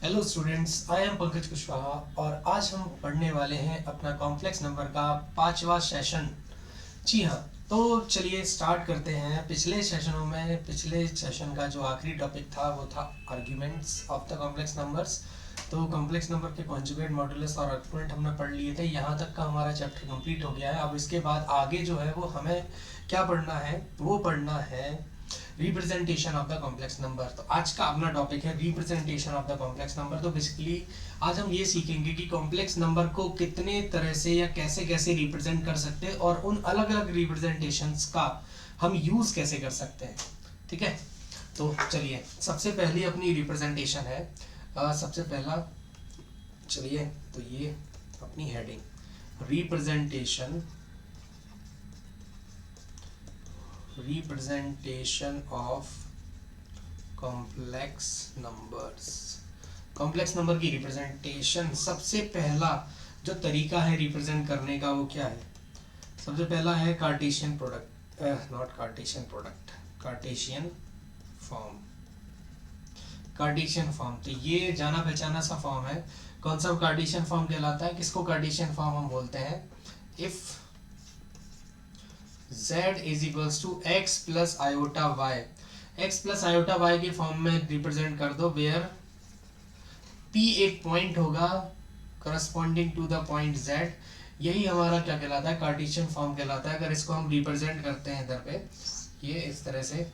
Hello students, I am Pankaj Kushwaha और आज हम पढ़ने वाले हैं अपना कॉम्प्लेक्स नंबर का 5वां सेशन। जी हाँ, तो चलिए स्टार्ट करते हैं। पिछले सेशन का जो आखिरी टॉपिक था वो था arguments of the complex numbers. तो कॉम्प्लेक्स नंबर के कॉन्जुगेट, मॉडुलस और एक्सपोनेंट हमने पढ़ लिए थे। यहाँ तक का हमारा चैप्टर कंप्लीट हो गया है। अब इसके बाद आगे जो है वो हमें क्या पढ़ना है, वो पढ़ना है representation of the complex number. तो आज का अपना टॉपिक है representation of the complex number. तो बेसिकली आज हम ये सीखेंगे कि कॉम्प्लेक्स नंबर को कितने तरह से या कैसे कैसे रिप्रेजेंट कर सकते हैं और उन अलग अलग रिप्रेजेंटेशंस का हम यूज कैसे कर सकते हैं। ठीक है, तो चलिए सबसे पहली अपनी रिप्रेजेंटेशन है। सबसे पहला चलिए, तो ये अपनी heading representation of complex numbers. Complex number की रिप्रेजेंटेशन, सबसे पहला जो तरीका है रिप्रेजेंट करने का वो क्या है? सबसे पहला है Cartesian product, not Cartesian product, Cartesian form. Cartesian form तो ये जाना पहचाना सा फॉर्म है। कौन सा कार्टेशियन फॉर्म कहलाता है? किसको कार्टेशियन फॉर्म हम बोलते हैं? If z is equals to x plus iota y, x plus iota y के फॉर्म में रिप्रेजेंट कर दो, वेयर p एक पॉइंट होगा corresponding to the point z। यही हमारा क्या कहलाता है? कार्टेशियन फॉर्म कहलाता है। अगर इसको हम रिप्रेजेंट करते हैं इधर पे, ये इस तरह से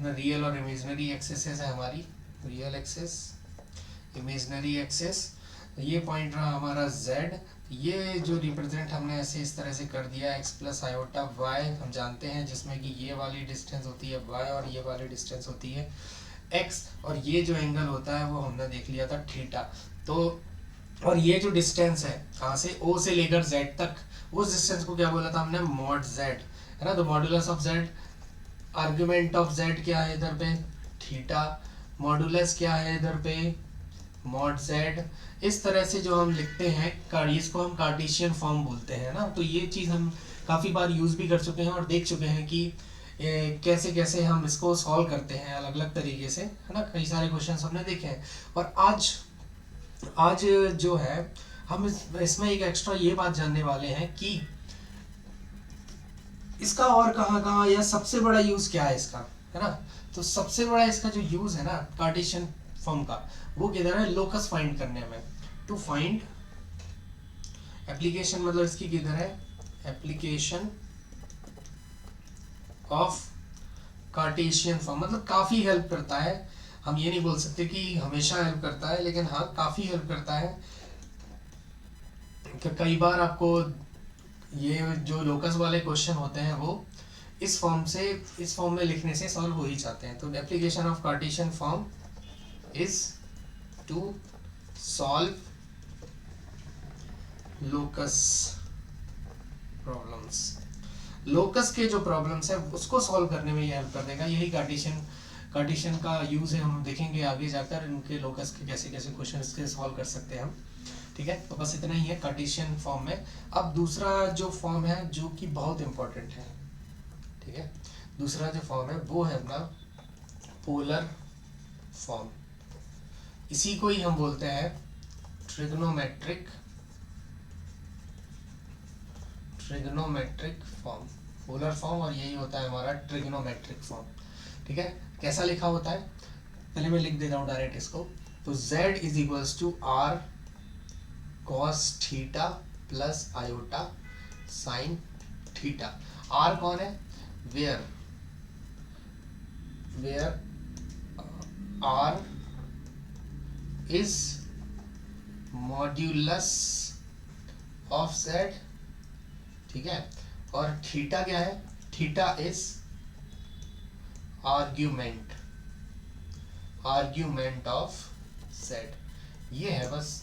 रियल और इमेजिनरी एक्सेस है हमारी, रियल एक्सेस, इमेजिनरी एक्सेस, ये पॉइंट रहा हमारा z। ये जो रिप्रेजेंट हमने ऐसे इस तरह से कर दिया x प्लस आयोटा y, हम जानते हैं जिसमें कि ये वाली डिस्टेंस होती है y और ये वाली डिस्टेंस होती है x, और ये जो एंगल होता है वो हमने देख लिया था थीटा। तो और ये जो डिस्टेंस है कहाँ से, o से लेकर z तक, उस डिस्टेंस को क्या बोला था हमने? मॉड z, है ना। तो modulus of z, argument of z क्या है इधर पे? थीटा। मॉडुलस क्या है इधर पे? Mod z। इस तरह से जो हम लिखते हैं, इसको हम कार्टेशियन फॉर्म बोलते हैं ना। तो ये चीज़ हम काफ़ी बार यूज़ भी कर चुके हैं और देख चुके हैं कि कैसे कैसे हम इसको सॉल्व करते हैं अलग अलग तरीके से, है ना। कई सारे क्वेश्चंस हमने देखे हैं। और आज आज जो है हम इसमें एक एक्स्ट्रा ये बात जानने वाले हैं कि इसका और कहाँ कहाँ या सबसे बड़ा यूज़ क्या है इसका, है ना। तो सबसे बड़ा इसका जो यूज़ है ना कार्टेशियन फॉर्म का, वो किधर है? लोकस फाइंड करने में। टू फाइंड एप्लीकेशन, मतलब इसकी किधर है? एप्लीकेशन ऑफ कार्टेशियन फॉर्म, मतलब काफ़ी हेल्प करता है। हम ये नहीं बोल सकते कि हमेशा हेल्प करता है, लेकिन हाँ काफ़ी हेल्प करता है। कई बार आपको ये जो लोकस वाले क्वेश्चन होते हैं वो इस फॉर्म में लिखने से सॉल्व हो ही जाते हैं। तो application of Cartesian form is to solve locus problems. Locus के जो प्रॉब्लम्स है उसको सॉल्व करने में ये हेल्प कर देगा। यही कार्टेशियन का यूज है। हम देखेंगे आगे जाकर इनके लोकस के कैसे कैसे क्वेश्चन इसके सॉल्व कर सकते हैं हम। ठीक है, तो बस इतना ही है कार्टेशियन फॉर्म में। अब दूसरा जो फॉर्म है जो कि बहुत इंपॉर्टेंट है, ठीक है, दूसरा जो फॉर्म है वो है अपना पोलर फॉर्म। इसी को ही हम बोलते हैं ट्रिग्नोमेट्रिक फॉर्म, पोलर फॉर्म, और यही होता है हमारा ट्रिग्नोमेट्रिक फॉर्म। ठीक है, कैसा लिखा होता है पहले मैं लिख देता हूँ डायरेक्ट इसको। तो z is equals to r cos theta plus iota sine theta. r कौन है? Where r is modulus of z, ठीक है। और थीटा क्या है? Theta is argument of z। ये है बस।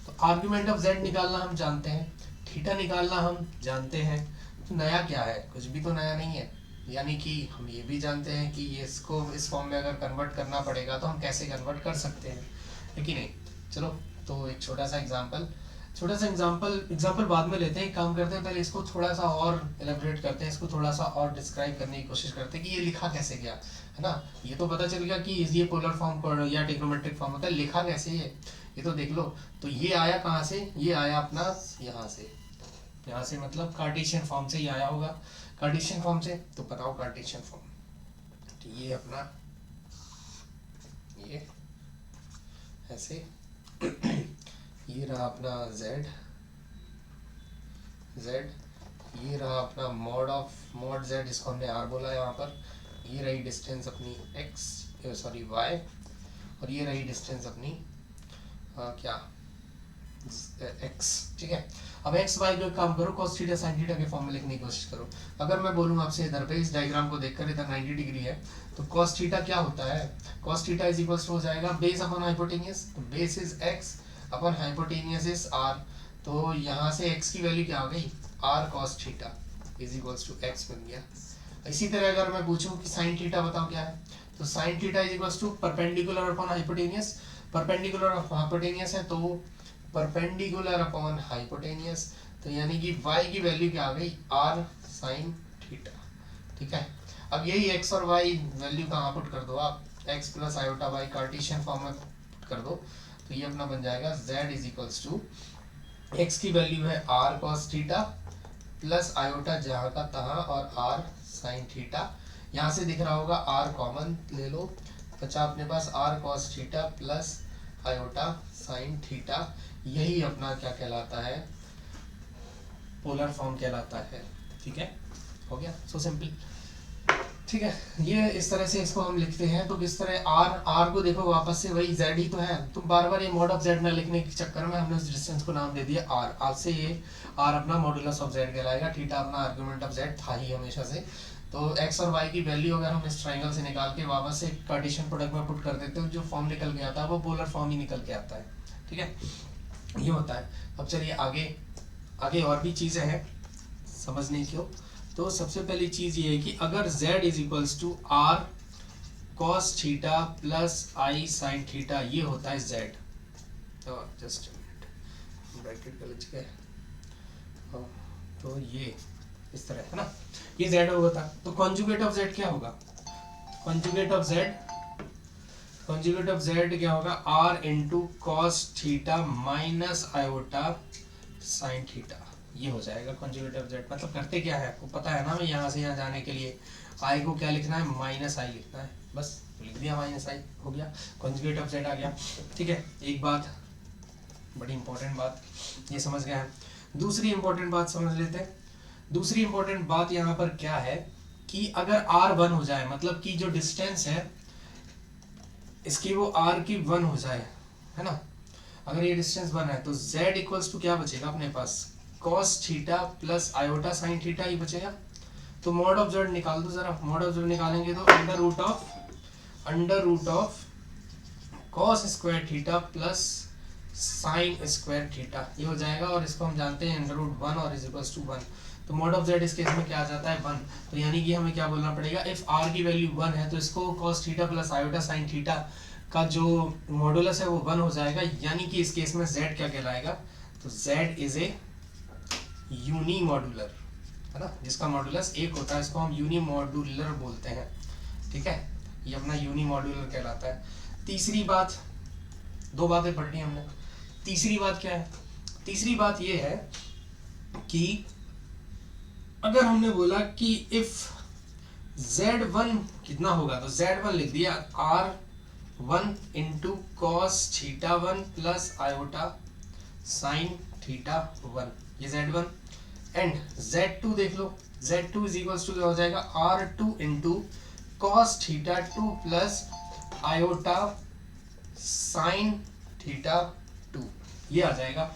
तो आर्ग्यूमेंट ऑफ z निकालना हम जानते हैं, थीटा निकालना हम जानते हैं। तो नया क्या है? कुछ भी तो नया नहीं है। यानी कि हम ये भी जानते हैं कि ये इसको इस फॉर्म में अगर कन्वर्ट करना पड़ेगा तो हम कैसे कन्वर्ट कर सकते हैं, है कि नहीं। चलो, तो एक छोटा सा एग्जांपल, छोटा सा एग्जांपल बाद में लेते हैं, एक काम करते हैं पहले इसको थोड़ा सा और एलेबोरेट करते हैं, इसको थोड़ा सा और डिस्क्राइब करने की कोशिश करते हैं कि ये लिखा कैसे गया, है ना। ये तो पता चल गया कि ये पोलर फॉर्म या ट्रिग्नोमेट्रिक फॉर्म होता है, लिखा कैसे ये तो देख लो। तो ये आया कहाँ से, ये आया अपना यहाँ से मतलब कार्टेशियन फॉर्म से ही आया होगा, कार्टेशियन फॉर्म से। तो बताओ कार्टेशियन फॉर्म, तो ये अपना ये ऐसे ये रहा अपना z, ये रहा अपना मॉड z, इसको हमने r बोला यहाँ पर। ये रही डिस्टेंस अपनी y, और ये रही डिस्टेंस अपनी क्या x, ठीक है। अब x y को काम करो, cos थीटा sin थीटा के फॉर्म में लिखने की कोशिश करो। अगर मैं बोलूँ आपसे इधर पे इस डायग्राम को देखकर इधर 90 डिग्री है, तो cos थीटा क्या होता है, cos theta is equals to हो जाएगा बेस अपॉन हाइपोटेनियस, तो base is x upon hypotenuse is r। तो यहाँ से x की वैल्यू क्या आ गई, r cos theta is equals to x बन गया। इसी तरह अगर मैं पूछूं कि sin थीटा बताओ क्या है, तो sin theta is equals to perpendicular upon hypotenuse, perpendicular hypotenuse है तो परपेंडिकुलर अपॉन हाइपोटेनियस, तो यानी कि y की वैल्यू क्या आ गई, r sin थीटा, ठीक है। अब यही x और y वैल्यू कहाँ पुट कर दो आप, x plus iota y Cartesian form में पुट कर दो, तो ये अपना बन जाएगा z is equals to x की वैल्यू है r cos theta plus iota जहाँ का तहाँ और r sin थीटा। यहाँ से दिख रहा होगा r कॉमन ले लो, बचा अपने पास r cos theta plus iota sin theta. यही अपना क्या कहलाता है, पोलर फॉर्म कहलाता है, ठीक है। हो गया, सो सिंपल, ठीक है। ये इस तरह से इसको हम लिखते हैं। तो किस तरह r को देखो वापस से वही z ही तो है, तो बार बार ये मॉड ऑफ z ना लिखने के चक्कर में हमने उस डिस्टेंस को नाम दे दिया r। आज से ये r अपना मॉडुलस ऑफ z कहलाएगा, थीटा अपना आर्गुमेंट ऑफ z था ही हमेशा से। तो x और y की वैल्यू अगर हम इस ट्राइंगल से निकाल के वापस से कार्टेशियन प्रोडक्ट में पुट कर देते हैं, जो फॉर्म निकल के आता है वो पोलर फॉर्म ही निकल के आता है, ठीक है। ये होता है। अब चलिए आगे और भी चीज़ें हैं समझने की। तो सबसे पहली चीज़ ये है कि अगर z is equals to r cos theta plus i sin theta, ये होता है z, तो जस्ट ब्रैकेट कर लीजिए, तो ये इस तरह है ना, ये z होता। तो कॉन्जुगेट ऑफ z क्या होगा, कॉन्जुगेट ऑफ z क्या होगा, r into cos theta minus iota sine theta, ये हो जाएगा कॉन्जुगेट ऑफ z। मतलब करते क्या है आपको पता है ना, मैं यहाँ से यहाँ जाने के लिए i को क्या लिखना है, माइनस आई लिखना है, बस तो लिख दिया माइनस आई, हो गया कॉन्जुगेट ऑफ z आ गया, ठीक है। एक बात बड़ी इंपॉर्टेंट बात ये समझ गए हैं। दूसरी इंपॉर्टेंट बात समझ लेते हैं। दूसरी इंपॉर्टेंट बात यहाँ पर क्या है कि अगर r 1 हो जाए, मतलब कि जो डिस्टेंस है इसकी वो r की 1 हो जाए, है ना, अगर ये डिस्टेंस 1 है तो z इक्वल्स टू क्या बचेगा अपने पास, cos theta plus iota sine theta ही बचेगा। तो मॉड ऑफ z निकाल दो जरा, मॉड ऑफ z निकालेंगे तो under root of cos square theta plus sine square theta, ये हो जाएगा। और इसको हम जानते हैं अंडर रूट 1 और इज इक्वल्स टू 1, तो मॉड ऑफ z इस केस में क्या आ जाता है 1। तो यानी कि हमें क्या बोलना पड़ेगा, इफ r की वैल्यू 1 है तो इसको cos theta plus iota sine theta का जो मॉडुलस है वो 1 हो जाएगा, यानी कि इस केस में z क्या कहलाएगा, तो z is a unimodular, है ना, जिसका मॉडुलस 1 होता है, इसको हम यूनी मॉडुलर बोलते हैं, ठीक है। ये अपना यूनी मॉडुलर कहलाता है। तीसरी बात, दो बातें पढ़ ली हमने, तीसरी बात क्या है, तीसरी बात ये है कि अगर हमने बोला कि इफ z1 कितना होगा, तो z1 लिख दिया r1 into cos theta 1 plus iota sine theta 1, ये z1। एंड z2 देख लो, z2 इज इक्वल्स टू क्या हो जाएगा, r2 into cos theta 2 plus iota sine theta 2, ये आ जाएगा।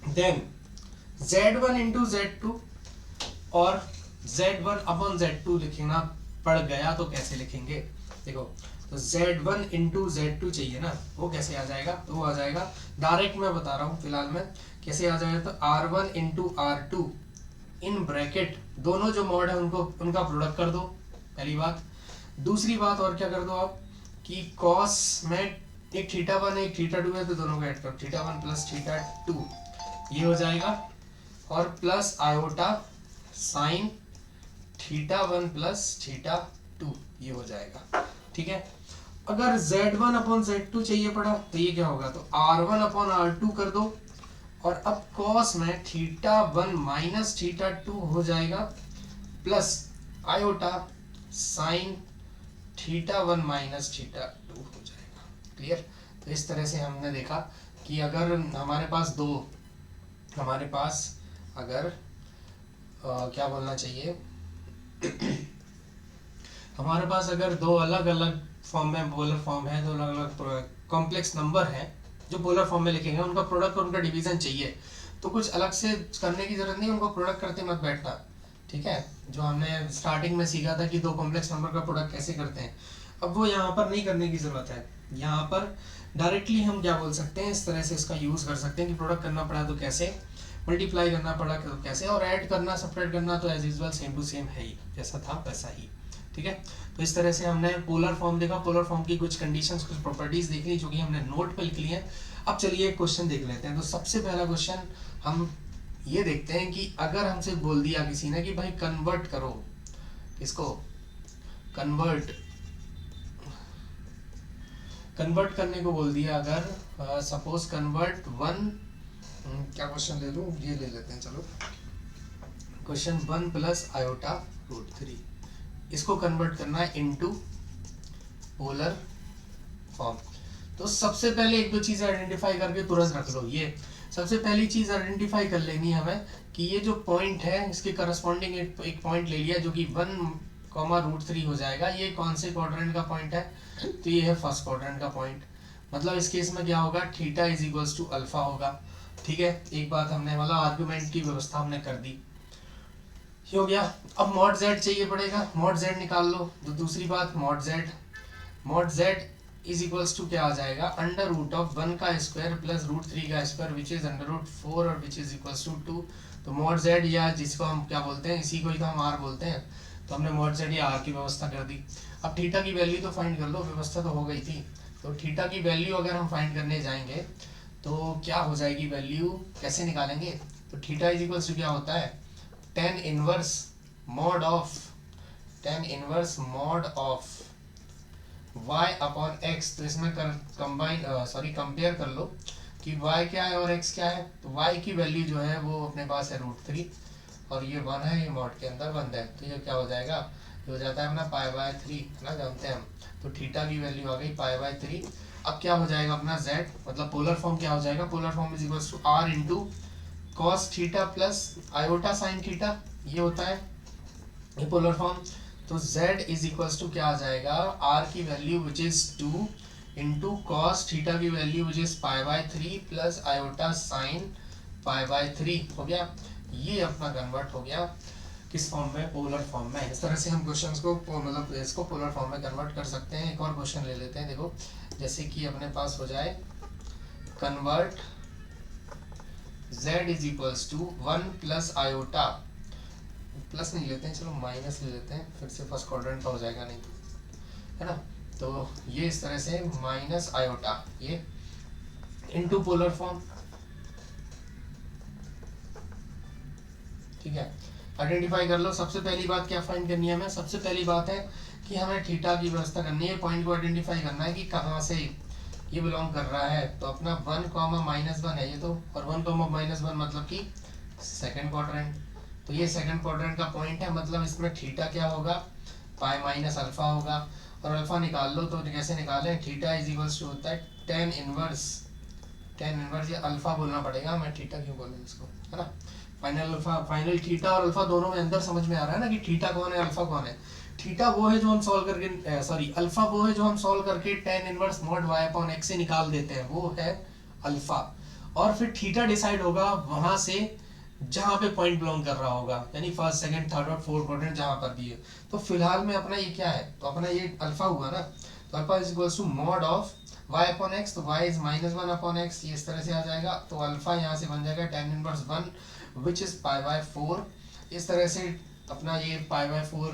देन z1 इंटू z2 और z1 अपॉन z2 लिखना पड़ गया तो कैसे लिखेंगे, देखो, तो z1 इंटू z2 चाहिए ना, वो कैसे आ जाएगा, तो वो आ जाएगा डायरेक्ट, मैं बता रहा हूँ फिलहाल में कैसे आ जाएगा, तो r1 into r2 in bracket, दोनों जो मॉड है उनका प्रोडक्ट कर दो, पहली बात। दूसरी बात और क्या कर दो आप कि कॉस में एक थीटा 1 एक थीटा 2 है, तो दोनों को ऐड करो, थीटा 1 प्लस थीटा 2 ये हो जाएगा, और plus iota sine theta 1 plus theta 2 ये हो जाएगा। ठीक है, अगर z1 अपॉन z2 चाहिए पड़ा तो ये क्या होगा, तो r1 अपॉन r2 कर दो, और अब cos में थीटा 1 माइनस थीटा 2 हो जाएगा, plus iota sine theta 1 minus theta 2 हो जाएगा। क्लियर। तो इस तरह से हमने देखा कि अगर हमारे पास अगर क्या बोलना चाहिए हमारे पास अगर दो अलग अलग फॉर्म में पोलर फॉर्म है, दो अलग अलग कॉम्प्लेक्स नंबर है जो पोलर फॉर्म में लिखेंगे, उनका प्रोडक्ट और उनका डिवीजन चाहिए, तो कुछ अलग से करने की जरूरत नहीं, उनको प्रोडक्ट करते मत बैठना। ठीक है, जो हमने स्टार्टिंग में सीखा था कि दो कॉम्प्लेक्स नंबर का प्रोडक्ट कैसे करते हैं, अब वो यहाँ पर नहीं करने की जरूरत है। यहाँ पर डायरेक्टली हम क्या बोल सकते हैं, इस तरह से इसका यूज कर सकते हैं कि प्रोडक्ट करना पड़ा तो कैसे, मल्टीप्लाई करना पड़ा तो कैसे, और ऐड करना सब्ट्रैक्ट करना तो as usual same to same है ही, जैसा था वैसा ही। ठीक है, तो इस तरह से हमने पोलर फॉर्म देखा, पोलर फॉर्म की कुछ कंडीशंस, कुछ प्रॉपर्टीज देख ली जो कि हमने नोट पे लिख ली है। अब चलिए एक क्वेश्चन देख लेते हैं। तो सबसे पहला क्वेश्चन हम ये देखते हैं कि अगर हमसे बोल दिया किसी ने कि भाई कन्वर्ट करो, इसको कन्वर्ट करने को बोल दिया, अगर सपोज कन्वर्ट क्या क्वेश्चन ले लूं, ये ले लेते हैं, चलो क्वेश्चन 1 प्लस आयोटा रूट 3, इसको कन्वर्ट करना है इनटू पोलर फॉर्म। तो सबसे पहले एक दो चीजें आइडेंटिफाई करके तुरंत रख लो। ये सबसे पहली चीज आइडेंटिफाई कर लेनी है हमें कि ये जो पॉइंट है इसके करस्पॉन्डिंग एक पॉइंट ले लिया जो कि 1,√3 हो जाएगा। ये कौन से क्वाड्रेंट का पॉइंट है, तो ये है फर्स्ट क्वाड्रेंट का पॉइंट। मतलब इस केस में क्या होगा, theta is equals to alpha होगा। ठीक है, एक बात हमने मतलब आर्गुमेंट की व्यवस्था हमने कर दी, हो गया। अब मॉड z चाहिए पड़ेगा, मॉड z निकाल लो। तो दूसरी बात mod z is equals to क्या आ जाएगा, अंडर रूट ऑफ 1 का स्क्वायर प्लस √3 का square which is under root 4 और विच इज इक्वल्स टू 2। तो मॉड z, या जिसको हम क्या बोलते हैं, इसी को ही तो हम r बोलते हैं, तो हमने मॉड z या r की व्यवस्था कर दी। अब थीटा की वैल्यू तो फाइंड कर लो, व्यवस्था तो हो गई थी। तो थीटा की वैल्यू अगर हम फाइंड करने जाएंगे तो क्या हो जाएगी वैल्यू, कैसे निकालेंगे, तो थीटा इज इक्वल्स टू क्या होता है, tan inverse mod of y upon x। तो इसमें कंपेयर कर लो कि y क्या है और x क्या है। तो y की वैल्यू जो है वो अपने पास है √3 और ये 1 है, ये मॉड के अंदर 1 है, तो ये क्या हो जाएगा, ये हो जाता है अपना π/3 है ना, जानते हैं हम। तो थीटा की वैल्यू आ गई π/3। अब क्या हो जाएगा अपना z, मतलब पोलर फॉर्म क्या हो जाएगा, polar form is equals to r into cos theta plus iota sine theta, ये होता है ये पोलर फॉर्म। तो z इज इक्वल्स टू क्या आ जाएगा, r की value which is 2 into cos theta की value which is π/3 plus iota sine π/3 हो गया। ये अपना कन्वर्ट हो गया किस फॉर्म में, पोलर फॉर्म में। इस तरह से हम क्वेश्चंस को मतलब इसको पोलर फॉर्म में कन्वर्ट कर सकते हैं। एक और क्वेश्चन ले लेते हैं, देखो जैसे कि अपने पास हो जाए convert z is equals to 1 plus iota, plus नहीं लेते हैं, चलो माइनस ले लेते हैं, फिर से फर्स्ट क्वाड्रेंट का हो जाएगा नहीं तो, है ना। तो ये इस तरह से माइनस आयोटा ये इनटू पोलर फॉर्म। ठीक है, आइडेंटिफाई कर लो। सबसे पहली बात क्या फाइंड करनी है हमें, सबसे पहली बात है कि हमें थीटा की व्यवस्था करनी है, पॉइंट को आइडेंटिफाई करना है कि कहाँ से ये बिलोंग कर रहा है। तो अपना 1,-1 है ये तो, और 1,-1 मतलब कि सेकंड क्वाड्रेंट। तो ये सेकंड क्वाड्रेंट का पॉइंट है, मतलब इसमें थीटा क्या होगा, π-अल्फा होगा। और अल्फा निकाल लो, तो कैसे निकालें, थीटा इज इक्वल्स टू होता है tan इनवर्स, ये अल्फा बोलना पड़ेगा, मैं थीटा क्यों बोलूँ इसको, है ना। फाइनल थीटा और अल्फा दोनों में अंदर समझ में आ रहा है ना कि थीटा कौन है, अल्फा कौन है। थीटा वो है जो हम सॉल्व करके अल्फा वो है जो हम सॉल्व करके tan inverse mod y upon x से निकाल देते हैं, वो है अल्फा। और फिर थीटा डिसाइड होगा वहां से जहां पे पॉइंट बिलोंग कर रहा होगा, यानी फर्स्ट सेकंड थर्ड और फोर्थ क्वाड्रेंट जहां पर भी है। तो फिलहाल में अपना ये क्या है, तो अपना ये अल्फा हुआ ना, तो alpha is equals to mod of y upon x, तो y इज -1 अपॉन x, ये इस तरह से आ जाएगा। तो अल्फा यहाँ से बन जाएगा tan इनवर्स 1 विच इज π/4, इस तरह से अपना ये π/4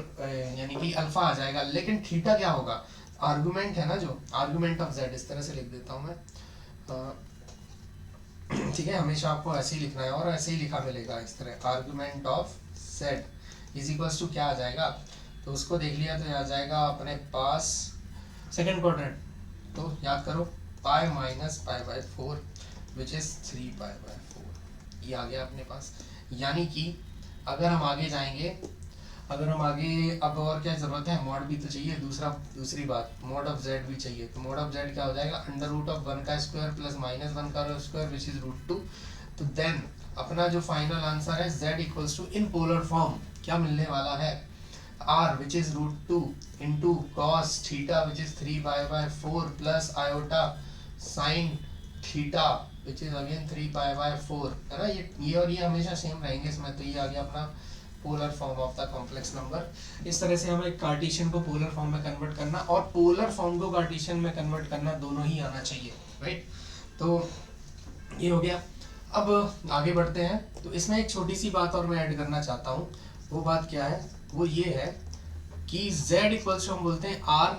यानी कि अल्फा आ जाएगा। लेकिन थीटा क्या होगा, आर्गुमेंट है ना, जो आर्गुमेंट ऑफ z, इस तरह से लिख देता हूँ मैं ठीक है, हमेशा आपको ऐसे ही लिखना है और ऐसे ही लिखा मिलेगा इस तरह, argument of z is equals to क्या आ जाएगा, तो उसको देख लिया तो आ जाएगा अपने पास सेकंड क्वाड्रेंट, तो याद करो pi minus pi by 4 which is 3 pi by 4, ये आ गया अपने पास। यानी कि अगर हम आगे जाएंगे, अगर हम आगे, अब और क्या ज़रूरत है, मॉड भी तो चाहिए, दूसरी बात मॉड ऑफ z भी चाहिए, तो मॉड ऑफ z क्या हो जाएगा, अंडर रूट ऑफ 1 का स्क्वायर प्लस माइनस 1 का स्क्वायर विच इज √2। तो देन अपना जो फाइनल आंसर है z equals to in polar form क्या मिलने वाला है, r which is √2 into cos theta which is 3 pi by 4 plus iota sine theta which is again 3 pi by 4, है ना, ये और ये हमेशा सेम रहेंगे इसमें, तो ये आ गया अपना polar form of the complex number. इस तरह से हमें कार्टेशियन को पोलर फॉर्म में कन्वर्ट करना और पोलर फॉर्म को कार्टेशियन में कन्वर्ट करना दोनों ही आना चाहिए, राइट। तो ये हो गया। अब आगे बढ़ते हैं, तो इसमें एक छोटी सी बात और मैं ऐड करना चाहता हूँ, वो बात क्या है, वो ये है कि z इक्वल्स टू हम बोलते हैं r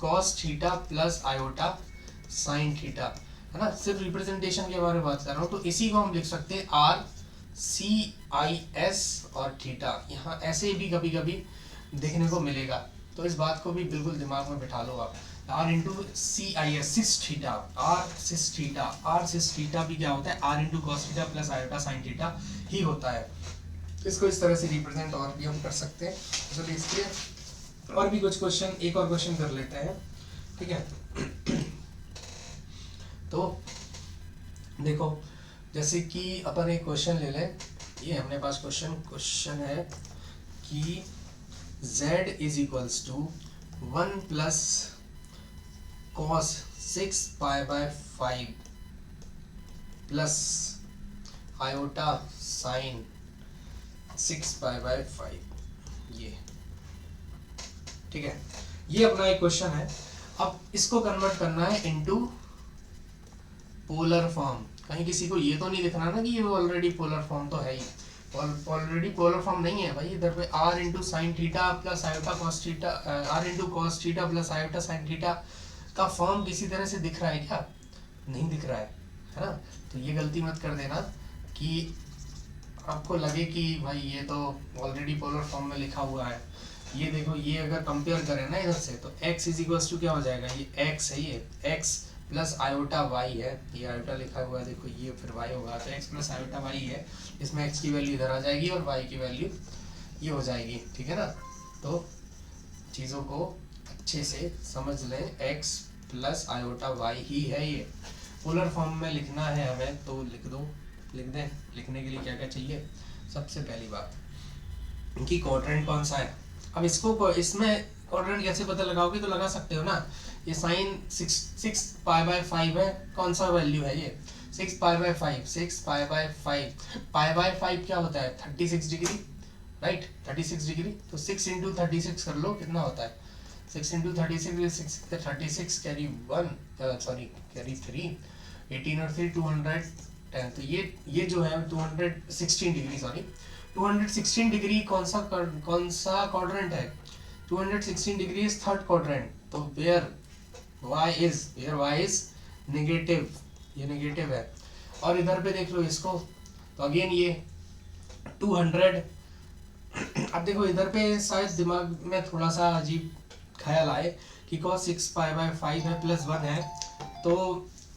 cos theta plus iota sine theta, है ना, सिर्फ रिप्रेजेंटेशन के बारे में बात कर रहा हूँ, तो इसी को हम लिख सकते हैं r CIS और थीटा, यहाँ ऐसे भी कभी कभी देखने को मिलेगा, तो इस बात को भी बिल्कुल दिमाग में बिठा लो आप, r into CIS cis theta, r cis theta भी क्या होता है, r into cos theta plus iota sine theta ही होता है। इसको इस तरह से रिप्रेजेंट और भी हम कर सकते हैं, चलिए इसलिए और भी कुछ क्वेश्चन, एक और क्वेश्चन कर लेते हैं, ठीक है। तो देखो, जैसे कि अपन एक क्वेश्चन ले लें, ये अपने पास क्वेश्चन है कि z is equals to 1 plus cos 6 pi by 5 plus iota sine 6 pi by 5, ये ठीक है, ये अपना एक क्वेश्चन है। अब इसको कन्वर्ट करना है इनटू पोलर फॉर्म, कहीं किसी को ये तो नहीं दिख रहा ना कि ये ऑलरेडी पोलर फॉर्म तो है ही, ऑलरेडी पोलर फॉर्म नहीं है भाई, इधर पे r into sine theta plus iota cos theta, r into cos theta plus iota sine theta का फॉर्म किसी तरह से दिख रहा है क्या, नहीं दिख रहा है ना, तो ये गलती मत कर देना कि आपको लगे कि भाई ये तो ऑलरेडी पोलर फॉर्म में लिखा हुआ है। ये देखो, ये अगर कंपेयर करें ना इधर से, तो x इज इक्वल्स टू क्या हो जाएगा, ये x है, ये x प्लस आयोटा y है, ये आयोटा लिखा हुआ है देखो, ये फिर y होगा, तो x प्लस आयोटा y है, इसमें x की वैल्यू इधर आ जाएगी और y की वैल्यू ये हो जाएगी, ठीक है ना। तो चीज़ों को अच्छे से समझ लें, x प्लस आयोटा y ही है, ये पोलर फॉर्म में लिखना है हमें, तो लिख दो, लिख दें। लिखने के लिए क्या क्या चाहिए, सबसे पहली बात कि क्वाड्रेंट कौन सा है। अब इसको इसमें क्वाड्रेंट कैसे पता लगाओगे, तो लगा सकते हो ना, ये साइन 6 पाई बाय 5 है, कौन सा वैल्यू है ये, 6 pi by 5, 6 pi by 5, pi by 5 क्या होता है, 36 डिग्री, राइट, 36 डिग्री, तो 6 इंटू 36 कर लो, कितना होता है, 6 इंटू 36 कैरी 1, सॉरी कैरी 3, 18 और 3 210, तो ये जो है 216 डिग्री, सॉरी 216 डिग्री कौन सा क्वाड्रेंट है, 216 डिग्री इज थर्ड क्वाड्रेंट, तो वेयर y इज नेगेटिव, ये नेगेटिव है। और इधर पे देख लो इसको, तो अगेन ये 200, अब देखो इधर पे शायद दिमाग में थोड़ा सा अजीब ख्याल आए कि cos 6 पाई बाय 5 है प्लस 1 है, तो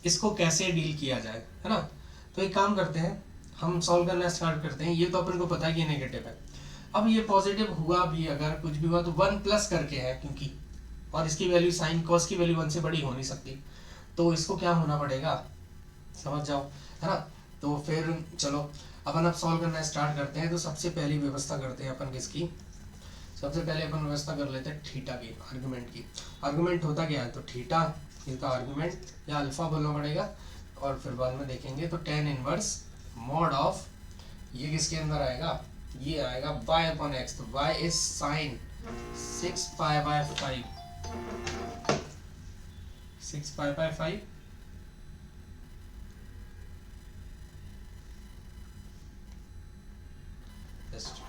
इसको कैसे डील किया जाए, है ना। तो एक काम करते हैं, हम सॉल्व करना स्टार्ट करते हैं। ये तो अपन को पता है कि ये नेगेटिव है, अब ये पॉजिटिव हुआ भी, अगर कुछ भी हुआ तो 1 प्लस करके है क्योंकि, और इसकी वैल्यू साइन कॉस की वैल्यू 1 से बड़ी हो नहीं सकती, तो इसको क्या होना पड़ेगा, समझ जाओ, है ना। तो फिर चलो अपन अब सॉल्व करना स्टार्ट करते हैं। तो सबसे पहली व्यवस्था करते हैं अपन किसकी, सबसे पहले अपन व्यवस्था कर लेते हैं थीटा की, आर्गुमेंट की। आर्गुमेंट होता क्या है, तो थीटा इसका आर्गुमेंट या अल्फा बोलना पड़ेगा, और फिर बाद में देखेंगे। तो tan इनवर्स मॉड ऑफ, ये किसके अंदर आएगा, ये आएगा y अपॉन x, तो y is sine 6 pi by 5, 6 pi by 5 just